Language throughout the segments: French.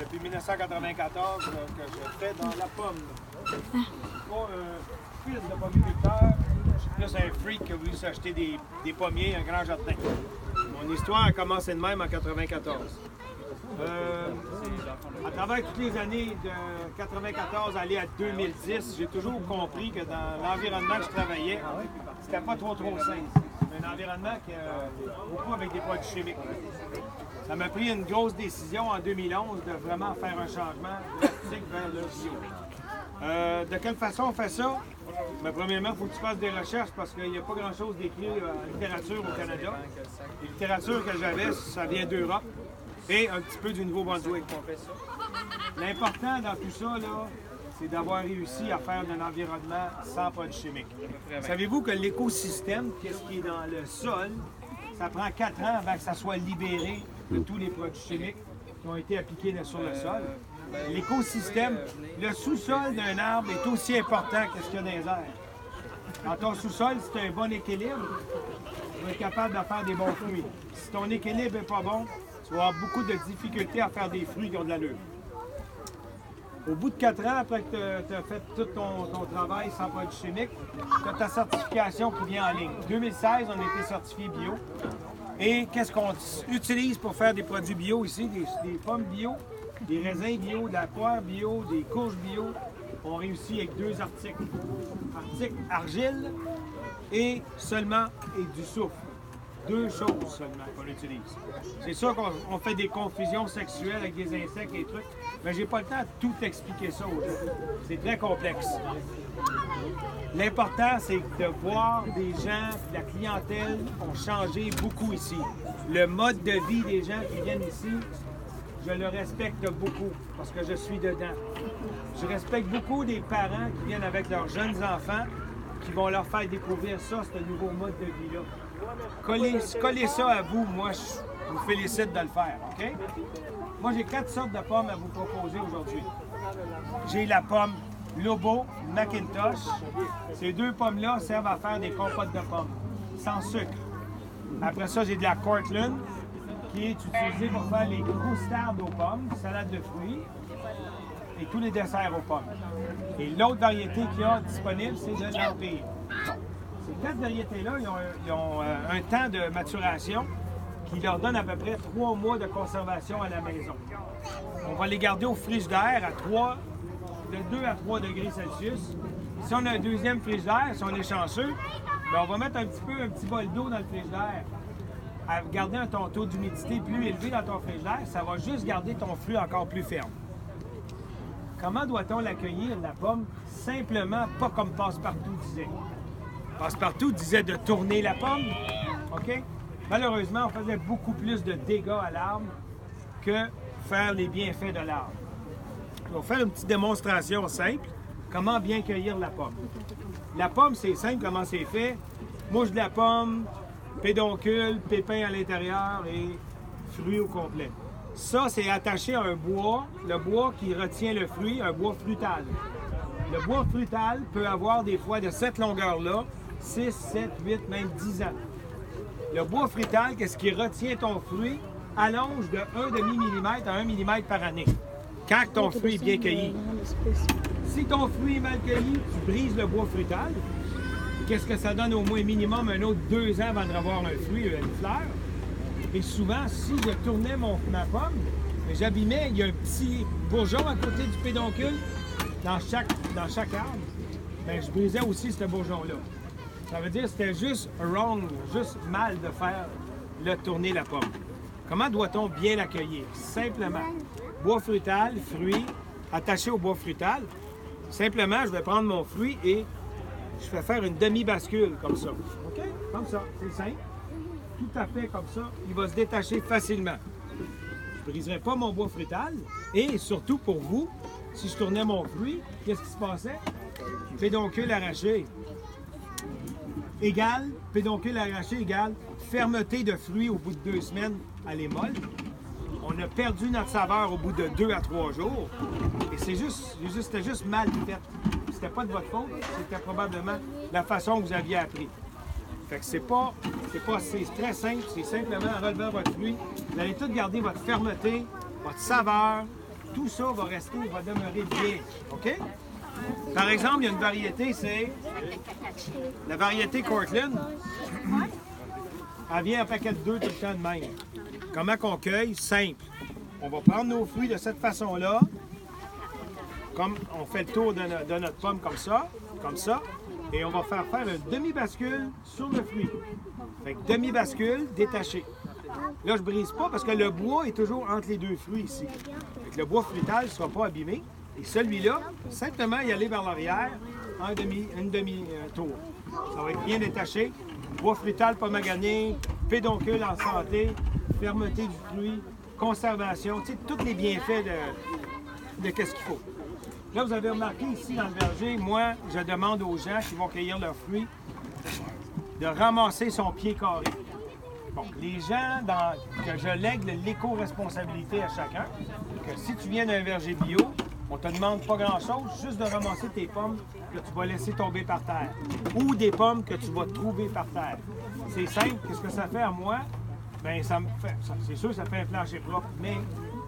depuis 1994 que je fais dans la pomme. Je suis pas un fils de pommiculteur. Je suis plus un freak qui a voulu s'acheter des pommiers, un grand jardin. Mon histoire a commencé de même en 1994. À travers toutes les années de 1994 à aller à 2010, j'ai toujours compris que dans l'environnement que je travaillais, c'était pas trop sain. C'est un environnement qui beaucoup avec des produits chimiques. Ça m'a pris une grosse décision en 2011 de vraiment faire un changement drastique vers le bio. De quelle façon on fait ça? Mais premièrement, il faut que tu fasses des recherches parce qu'il n'y a pas grand-chose d'écrit en littérature au Canada. La littérature que j'avais, ça vient d'Europe et un petit peu du Nouveau-Brunswick. L'important dans tout ça, là, c'est d'avoir réussi à faire un environnement sans produits chimiques. Savez-vous que l'écosystème, qu'est-ce qui est dans le sol, ça prend 4 ans avant que ça soit libéré de tous les produits chimiques qui ont été appliqués sur le sol. L'écosystème, le sous-sol d'un arbre est aussi important que ce qu'il y a dans les airs. Dans ton sous-sol, si tu as un bon équilibre, tu vas être capable de faire des bons fruits. Si ton équilibre n'est pas bon, tu vas avoir beaucoup de difficultés à faire des fruits qui ont de l'allure. Au bout de 4 ans, après que tu as fait tout ton travail sans produits chimiques, tu as ta certification qui vient en ligne. En 2016, on a été certifié bio. Et qu'est-ce qu'on utilise pour faire des produits bio ici? Des pommes bio, des raisins bio, de la poire bio, des courges bio. On réussit avec 2 articles. Article argile et seulement et du soufre. 2 choses seulement qu'on utilise. C'est sûr qu'on fait des confusions sexuelles avec des insectes et des trucs, mais j'ai pas le temps de tout expliquer ça aux gens. C'est très complexe. L'important, c'est de voir des gens, la clientèle ont changé beaucoup ici. Le mode de vie des gens qui viennent ici, je le respecte beaucoup parce que je suis dedans. Je respecte beaucoup des parents qui viennent avec leurs jeunes enfants qui vont leur faire découvrir ça, ce nouveau mode de vie-là. Collez ça à vous, moi je vous félicite de le faire, OK? Moi j'ai 4 sortes de pommes à vous proposer aujourd'hui. J'ai la pomme Lobo, Macintosh. Ces 2 pommes-là servent à faire des compotes de pommes, sans sucre. Après ça, j'ai de la Cortland, qui est utilisée pour faire les croustardes aux pommes, salade de fruits et tous les desserts aux pommes. Et l'autre variété qu'il y a disponible, c'est de l'Empire. Ces 4 variétés-là, ils ont un temps de maturation qui leur donne à peu près 3 mois de conservation à la maison. On va les garder au frigidaire de 2 à 3 degrés Celsius. Si on a un deuxième frigidaire, si on est chanceux, bien, on va mettre un petit bol d'eau dans le frigidaire. À garder un taux d'humidité plus élevé dans ton frigidaire, ça va juste garder ton fruit encore plus ferme. Comment doit-on l'accueillir, la pomme? Simplement, pas comme Passepartout disait. Passepartout disait de tourner la pomme, OK? Malheureusement, on faisait beaucoup plus de dégâts à l'arbre que faire les bienfaits de l'arbre. On va faire une petite démonstration simple. Comment bien cueillir la pomme. La pomme, c'est simple comment c'est fait. Mouche de la pomme, pédoncule, pépins à l'intérieur et fruits au complet. Ça, c'est attaché à un bois, le bois qui retient le fruit, un bois frutal. Le bois frutal peut avoir des fois de cette longueur-là, 6, 7, 8, même 10 ans. Le bois frutal, qu'est-ce qui retient ton fruit, allonge de 1,5 mm à 1 mm par année, quand ton fruit est bien cueilli. Si ton fruit est mal cueilli, tu brises le bois frutal. Qu'est-ce que ça donne au moins minimum un autre 2 ans avant d'avoir un fruit, une fleur? Et souvent, si je tournais ma pomme, j'abîmais, il y a un petit bourgeon à côté du pédoncule dans chaque arbre, bien, je brisais aussi ce bourgeon-là. Ça veut dire que c'était juste wrong, juste mal de faire tourner la pomme. Comment doit-on bien l'accueillir? Simplement, bois frutal, fruit, attaché au bois frutal. Simplement, je vais prendre mon fruit et je vais faire une demi-bascule comme ça. OK? Comme ça, c'est simple. Tout à fait comme ça, il va se détacher facilement. Je ne briserai pas mon bois frutal. Et surtout pour vous, si je tournais mon fruit, qu'est-ce qui se passait? Pédoncule arraché égale, pédoncule arraché égale fermeté de fruits au bout de 2 semaines, elle est molle. On a perdu notre saveur au bout de 2 à 3 jours. Et c'était juste mal fait. C'était pas de votre faute, c'était probablement la façon que vous aviez appris. Fait que c'est très simple, c'est simplement en relevant votre fruit. Vous allez tout garder votre fermeté, votre saveur, tout ça va rester, va demeurer vierge. OK? Par exemple, il y a une variété, c'est la variété Cortland. Elle vient en paquet de 2 tout le temps de même. Comment qu'on cueille? Simple. On va prendre nos fruits de cette façon-là. Comme on fait le tour de notre pomme comme ça. Et on va faire une demi-bascule sur le fruit. Fait que demi-bascule, détaché. Là, je brise pas parce que le bois est toujours entre les deux fruits ici. Fait que le bois fruital ne sera pas abîmé. Et celui-là, simplement y aller vers l'arrière, une demi-tour. Ça va être bien détaché. Bois fruital pas magané, pédoncule en santé, fermeté du fruit, conservation, tu sais, tous les bienfaits de qu'est-ce qu'il faut. Là, vous avez remarqué ici dans le verger, moi, je demande aux gens qui vont cueillir leurs fruits de ramasser son pied carré. Bon, les gens, que je lègue l'éco-responsabilité à chacun, que si tu viens d'un verger bio, on te demande pas grand-chose, juste de ramasser tes pommes que tu vas laisser tomber par terre ou des pommes que tu vas trouver par terre. C'est simple. Qu'est-ce que ça fait à moi? Bien, c'est sûr que ça fait un plancher propre, mais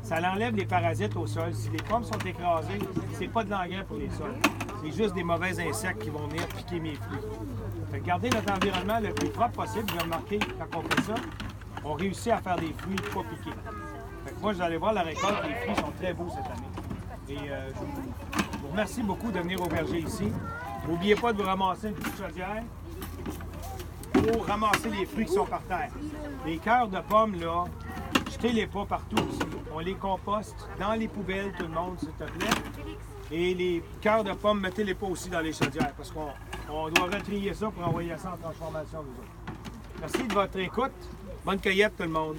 ça enlève les parasites au sol. Si les pommes sont écrasées, c'est pas de l'engrais pour les sols. C'est juste des mauvais insectes qui vont venir piquer mes fruits. Fait que garder notre environnement le plus propre possible. Vous avez remarqué, quand on fait ça, on réussit à faire des fruits pas piqués. Fait que moi, vous allez voir la récolte, les fruits sont très beaux cette année. Et je vous remercie beaucoup de venir au verger ici. N'oubliez pas de vous ramasser une petite chaudière pour ramasser les fruits qui sont par terre. Les cœurs de pommes, là, jetez-les pas partout ici. On les composte dans les poubelles, tout le monde, s'il te plaît. Et les cœurs de pommes, mettez-les pas aussi dans les chaudières parce qu'on doit retrier ça pour envoyer ça en transformation, nous autres. Merci de votre écoute. Bonne cueillette, tout le monde.